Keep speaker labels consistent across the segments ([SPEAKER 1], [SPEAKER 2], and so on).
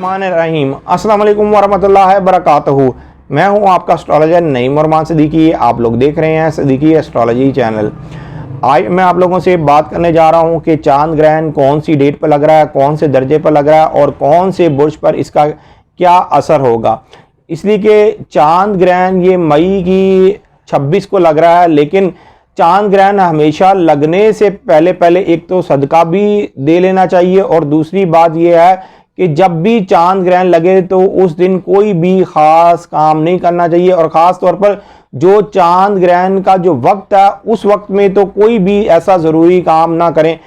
[SPEAKER 1] बिस्मिल्लाहिर्रहमानिर्रहीम। अस्सलाम वालेकुम वरहमतुल्लाहि वबरकातुहू। मैं हूं आपका एस्ट्रोलॉजर नईम उरमान सिद्दीकी। आप लोग देख रहे हैं सिद्दीकी एस्ट्रोलॉजी चैनल। आज मैं आप लोगों से बात करने जा रहा हूं कि चांद ग्रहण कौन सी डेट पर लग रहा है, कौन से दर्जे पर लग रहा है और कौन से बुर्ज पर इसका क्या असर होगा। इसलिए कि चांद ग्रहण ये मई की 26 को लग रहा है, लेकिन चांद ग्रहण हमेशा लगने से पहले पहले एक तो सदका भी दे लेना चाहिए और दूसरी बात यह है कि जब भी चांद ग्रहण लगे तो उस दिन कोई भी ख़ास काम नहीं करना चाहिए। और ख़ास तौर पर जो चांद ग्रहण का जो वक्त है उस वक्त में तो कोई भी ऐसा ज़रूरी काम ना करें।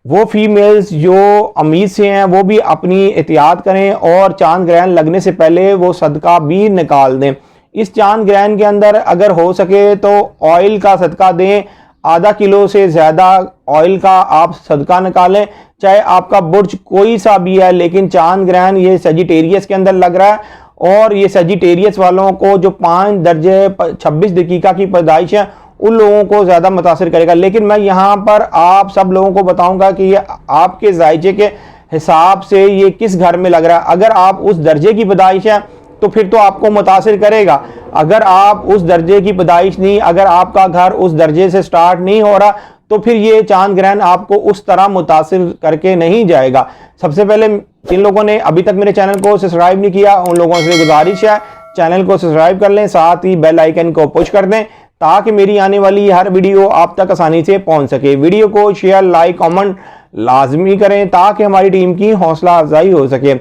[SPEAKER 1] वो फीमेल्स जो अमीर से हैं वो भी अपनी एहतियात करें और चांद ग्रहण लगने से पहले वो सदका भी निकाल दें। इस चांद ग्रहण के अंदर अगर हो सके तो ऑयल का सदका दें। आधा किलो से ज़्यादा ऑयल का आप सदका निकालें, चाहे आपका बुर्ज कोई सा भी है। लेकिन चांद ग्रहण ये सजिटेरियस के अंदर लग रहा है और ये सजिटेरियस वालों को जो 5 दर्जे 26 दकीका की पैदाइश है उन लोगों को ज़्यादा मुतासिर करेगा। लेकिन मैं यहाँ पर आप सब लोगों को बताऊँगा कि ये आपके जायचे के हिसाब से ये किस घर में लग रहा है। अगर आप उस दर्जे की पैदाइश है तो फिर तो आपको मुतासिर करेगा। अगर आप उस दर्जे की पैदाइश नहीं, अगर आपका घर उस दर्जे से स्टार्ट नहीं हो रहा तो फिर ये चांद ग्रहण आपको उस तरह मुतासिर करके नहीं जाएगा। सबसे पहले जिन लोगों ने अभी तक मेरे चैनल को सब्सक्राइब नहीं किया उन लोगों से गुजारिश है चैनल को सब्सक्राइब कर लें, साथ ही बेल आइकन को पुश कर दें ताकि मेरी आने वाली हर वीडियो आप तक आसानी से पहुंच सके। वीडियो को शेयर, लाइक, कमेंट लाजमी करें ताकि हमारी टीम की हौसला अफजाई हो सके।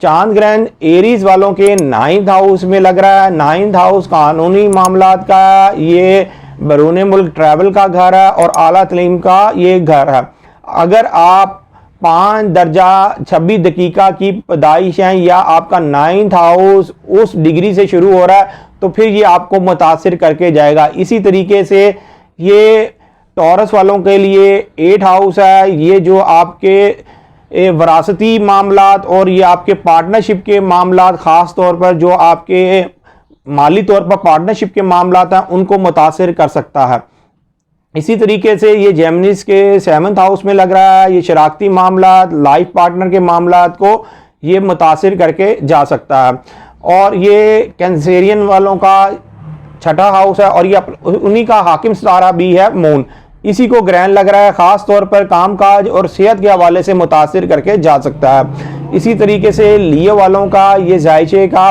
[SPEAKER 1] चांद ग्रहण एरीज वालों के 9th हाउस में लग रहा है। 9th हाउस कानूनी मामलात का, ये बैरून मुल्क ट्रैवल का घर है और आला तलीम का ये घर है। अगर आप 5 दर्जा 26 दकीका की पैदाइश हैं या आपका 9th हाउस उस डिग्री से शुरू हो रहा है तो फिर ये आपको मुतासिर करके जाएगा। इसी तरीके से ये टॉरस वालों के लिए 8 हाउस है। ये जो आपके वरासती मामलात और ये आपके पार्टनरशिप के मामलात, ख़ास तौर पर जो आपके माली तौर पर पार्टनरशिप के मामलात हैं उनको मुतासिर कर सकता है। इसी तरीके से ये जेमिनिस के 7th हाउस में लग रहा है। ये शराकती मामलात, लाइफ पार्टनर के मामलात को ये मुतासिर करके जा सकता है। और ये कैंसेरियन वालों का 6ठा हाउस है और ये उन्हीं का हाकिम सितारा भी है मून। इसी को ग्रहण लग रहा है, ख़ास तौर पर कामकाज और सेहत के हवाले से मुतासिर करके जा सकता है। इसी तरीके से लियो वालों का ये जायचे का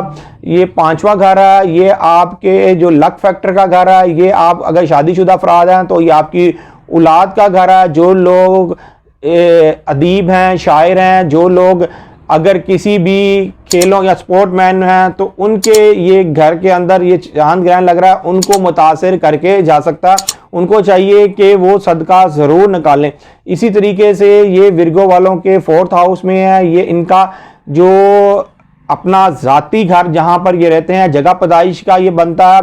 [SPEAKER 1] ये 5वां घर है। ये आपके जो लक फैक्टर का घर है। ये आप अगर शादीशुदा अफराद हैं तो ये आपकी औलाद का घर है। जो लोग अदीब हैं, शायर हैं, जो लोग अगर किसी भी खेलों या स्पोर्टमैन हैं तो उनके ये घर के अंदर ये चांद ग्रहण लग रहा है, उनको मुतासिर करके जा सकता है। उनको चाहिए कि वो सदका ज़रूर निकालें। इसी तरीके से ये विर्गो वालों के 4th हाउस में है। ये इनका जो अपना ज़ाती घर जहाँ पर ये रहते हैं, जगह पैदाइश का ये बनता है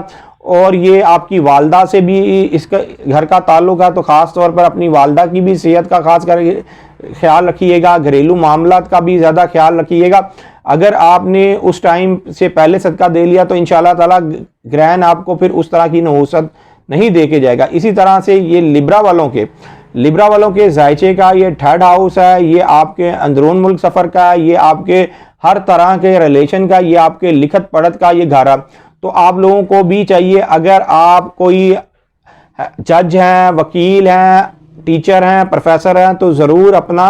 [SPEAKER 1] और ये आपकी वालदा से भी इसका घर का ताल्लुक़ है। तो ख़ास तौर पर अपनी वालदा की भी सेहत का खास कर ख्याल रखिएगा, घरेलू मामलात का भी ज़्यादा ख्याल रखिएगा। अगर आपने उस टाइम से पहले सदका दे लिया तो इंशाल्लाह ताला ग्रहण आपको फिर उस तरह की नहुसत नहीं दे के जाएगा। इसी तरह से ये लिब्रा वालों के जायचे का ये 3rd हाउस है। ये आपके अंदरून मुल्क सफ़र का है, ये आपके हर तरह के रिलेशन का, ये आपके लिखत पढ़त का ये घर है। तो आप लोगों को भी चाहिए, अगर आप कोई जज हैं, वकील हैं, टीचर हैं, प्रोफेसर हैं तो ज़रूर अपना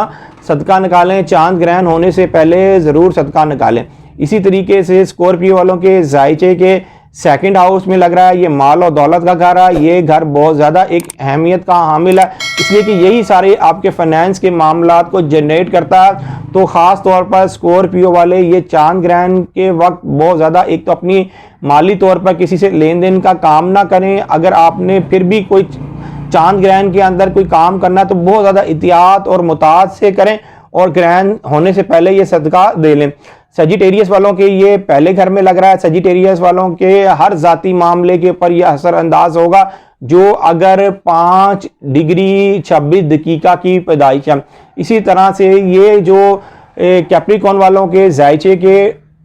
[SPEAKER 1] सदका निकालें। चांद ग्रहण होने से पहले ज़रूर सदका निकालें। इसी तरीके से स्कॉर्पियो वालों के जायचे के 2nd हाउस में लग रहा है। ये माल और दौलत का घर है। ये घर बहुत ज़्यादा एक अहमियत का हामिल है, इसलिए कि यही सारे आपके फाइनेंस के मामलात को जनरेट करता है। तो ख़ास तौर पर स्कॉर्पियो वाले ये चांद ग्रहण के वक्त बहुत ज़्यादा एक तो अपनी माली तौर पर किसी से लेन देन का काम ना करें। अगर आपने फिर भी कोई चांद ग्रहण के अंदर कोई काम करना तो बहुत ज़्यादा एहतियात और मुताद से करें और ग्रहण होने से पहले ये सदका दे लें। सजिटेरियस वालों के ये पहले घर में लग रहा है। सजिटेरियस वालों के हर जाती मामले के ऊपर यह असरअंदाज होगा जो अगर 5 डिग्री 26 दकीका की पैदाइश है। इसी तरह से ये जो कैप्रिकॉर्न वालों के जायचे के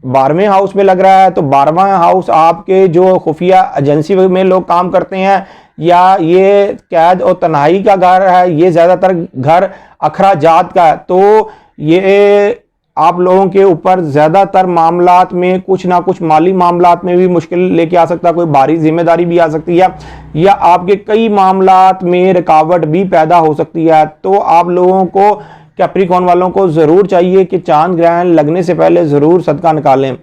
[SPEAKER 1] 12वें हाउस में लग रहा है। तो 12वां हाउस आपके जो खुफिया एजेंसी में लोग काम करते हैं या ये कैद और तन्हाई का घर है। ये ज़्यादातर घर अखराजात का है। तो ये आप लोगों के ऊपर ज़्यादातर मामलात में कुछ ना कुछ माली मामलात में भी मुश्किल लेके आ सकता है, कोई भारी जिम्मेदारी भी आ सकती है, या आपके कई मामलात में रुकावट भी पैदा हो सकती है। तो आप लोगों को, कैप्रिकॉर्न वालों को ज़रूर चाहिए कि चांद ग्रहण लगने से पहले ज़रूर सदका निकालें।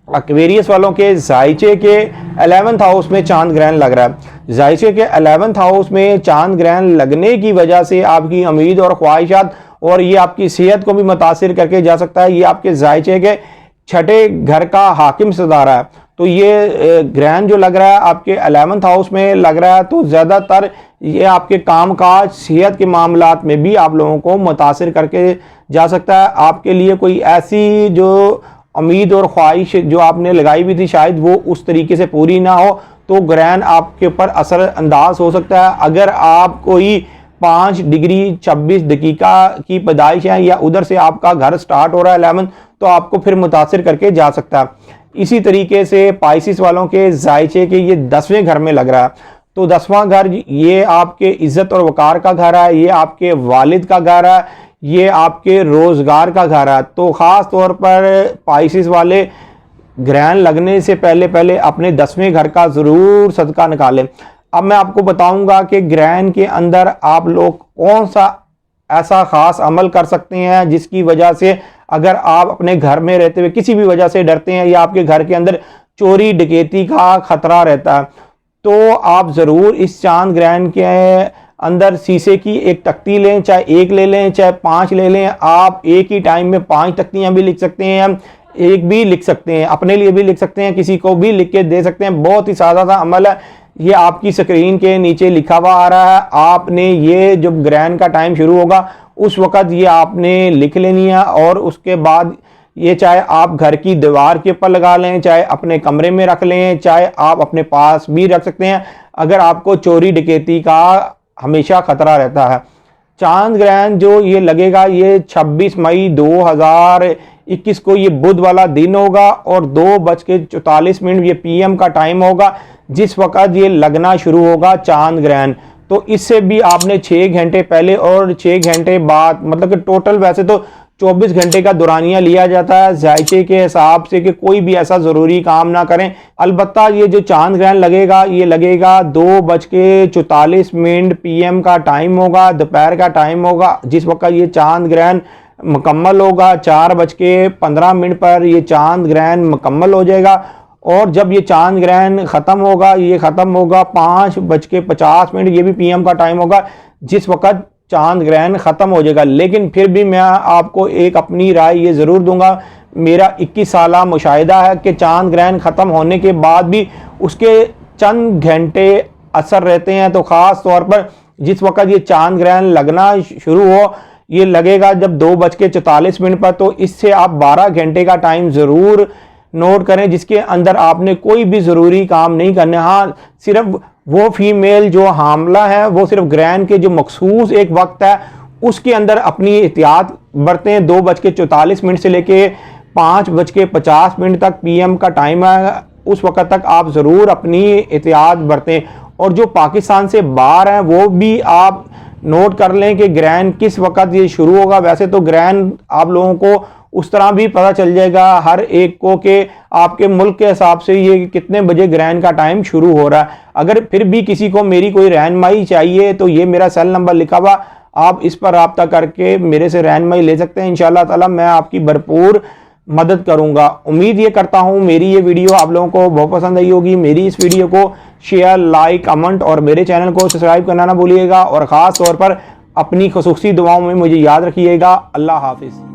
[SPEAKER 1] एक्वेरियस वालों के जायचे के 11th हाउस में चांद ग्रहण लग रहा है। जायचे के 11th हाउस में चांद ग्रहण लगने की वजह से आपकी उम्मीद और ख्वाहिशात और ये आपकी सेहत को भी मुतासिर करके जा सकता है। ये आपके जायचे के 6ठे घर का हाकिम सितारा है, तो ये ग्रहण जो लग रहा है आपके 11th हाउस में लग रहा है, तो ज़्यादातर ये आपके कामकाज, सेहत के मामलात में भी आप लोगों को मुतासिर करके जा सकता है। आपके लिए कोई ऐसी जो उम्मीद और ख्वाहिश जो आपने लगाई हुई थी शायद वो उस तरीके से पूरी ना हो, तो ग्रहण आपके ऊपर असर अंदाज हो सकता है। अगर आप कोई 5 डिग्री 26 दकीका की पैदाइश है या उधर से आपका घर स्टार्ट हो रहा है 11, तो आपको फिर मुतासिर करके जा सकता है। इसी तरीके से पाइसिस वालों के जायचे के ये 10वें घर में लग रहा है, तो 10वां घर ये आपके इज्जत और वकार का घर है, ये आपके वालिद का घर है, ये आपके रोज़गार का घर है। तो ख़ास तौर पर पाइसिस वाले ग्रहण लगने से पहले पहले अपने 10वें घर का ज़रूर सदका निकालें। अब मैं आपको बताऊंगा कि ग्रहण के अंदर आप लोग कौन सा ऐसा ख़ास अमल कर सकते हैं जिसकी वजह से अगर आप अपने घर में रहते हुए किसी भी वजह से डरते हैं या आपके घर के अंदर चोरी डकैती का ख़तरा रहता है, तो आप ज़रूर इस चांद ग्रहण के अंदर शीशे की एक तख्ती लें, चाहे एक ले लें चाहे 5 ले लें। आप एक ही टाइम में 5 तख्तियाँ भी लिख सकते हैं, एक भी लिख सकते हैं, अपने लिए भी लिख सकते हैं, किसी को भी लिख के दे सकते हैं। बहुत ही सादा सा अमल है, ये आपकी स्क्रीन के नीचे लिखा हुआ आ रहा है। आपने ये जब ग्रहण का टाइम शुरू होगा उस वक़्त ये आपने लिख लेनी है, और उसके बाद ये चाहे आप घर की दीवार के ऊपर लगा लें, चाहे अपने कमरे में रख लें, चाहे आप अपने पास भी रख सकते हैं अगर आपको चोरी डकैती का हमेशा खतरा रहता है। चांद ग्रहण जो ये लगेगा ये 26 मई 2021 को ये बुध वाला दिन होगा और 2:44 ये PM का टाइम होगा जिस वक़्त ये लगना शुरू होगा चांद ग्रहण। तो इससे भी आपने 6 घंटे पहले और 6 घंटे बाद, मतलब कि टोटल वैसे तो 24 घंटे का दुरानिया लिया जाता है जायचे के हिसाब से कि कोई भी ऐसा ज़रूरी काम ना करें। अलबत्ता ये जो चांद ग्रहण लगेगा ये लगेगा 2:44 PM का टाइम होगा, दोपहर का टाइम होगा जिस वक्त ये चांद ग्रहण मुकम्मल होगा। 4:15 पर ये चांद ग्रहण मुकम्मल हो जाएगा, और जब ये चांद ग्रहण ख़त्म होगा ये ख़त्म होगा 5:50 ये भी PM का टाइम होगा जिस वक़्त चांद ग्रहण ख़त्म हो जाएगा। लेकिन फिर भी मैं आपको एक अपनी राय ये ज़रूर दूंगा, मेरा 21 साला मुशाहिदा है कि चांद ग्रहण ख़त्म होने के बाद भी उसके चंद घंटे असर रहते हैं। तो ख़ास तौर पर जिस वक़्त ये चांद ग्रहण लगना शुरू हो, ये लगेगा जब 2:44 पर, तो इससे आप 12 घंटे का टाइम ज़रूर नोट करें जिसके अंदर आपने कोई भी ज़रूरी काम नहीं करने। हाँ, सिर्फ वो फीमेल जो हामला है वो सिर्फ ग्रहण के जो मखसूस एक वक्त है उसके अंदर अपनी एहतियात बरतें। 2:44 से लेके 5:50 तक PM का टाइम है, उस वक्त तक आप ज़रूर अपनी एहतियात बरतें। और जो पाकिस्तान से बाहर हैं वो भी आप नोट कर लें कि ग्रहण किस वक्त ये शुरू होगा। वैसे तो ग्रहण आप लोगों को उस तरह भी पता चल जाएगा हर एक को कि आपके मुल्क के हिसाब से ये कितने बजे ग्रहण का टाइम शुरू हो रहा है। अगर फिर भी किसी को मेरी कोई रहनुमाई चाहिए तो ये मेरा सेल नंबर लिखा हुआ, आप इस पर रब्ता करके मेरे से रहनुमाई ले सकते हैं। इंशाअल्लाह ताला मैं आपकी भरपूर मदद करूंगा। उम्मीद ये करता हूं मेरी ये वीडियो आप लोगों को बहुत पसंद आई होगी। मेरी इस वीडियो को शेयर, लाइक, कमेंट और मेरे चैनल को सब्सक्राइब करना ना भूलिएगा, और ख़ास तौर पर अपनी खुसूसी दुआओं में मुझे याद रखिएगा। अल्लाह हाफिज़।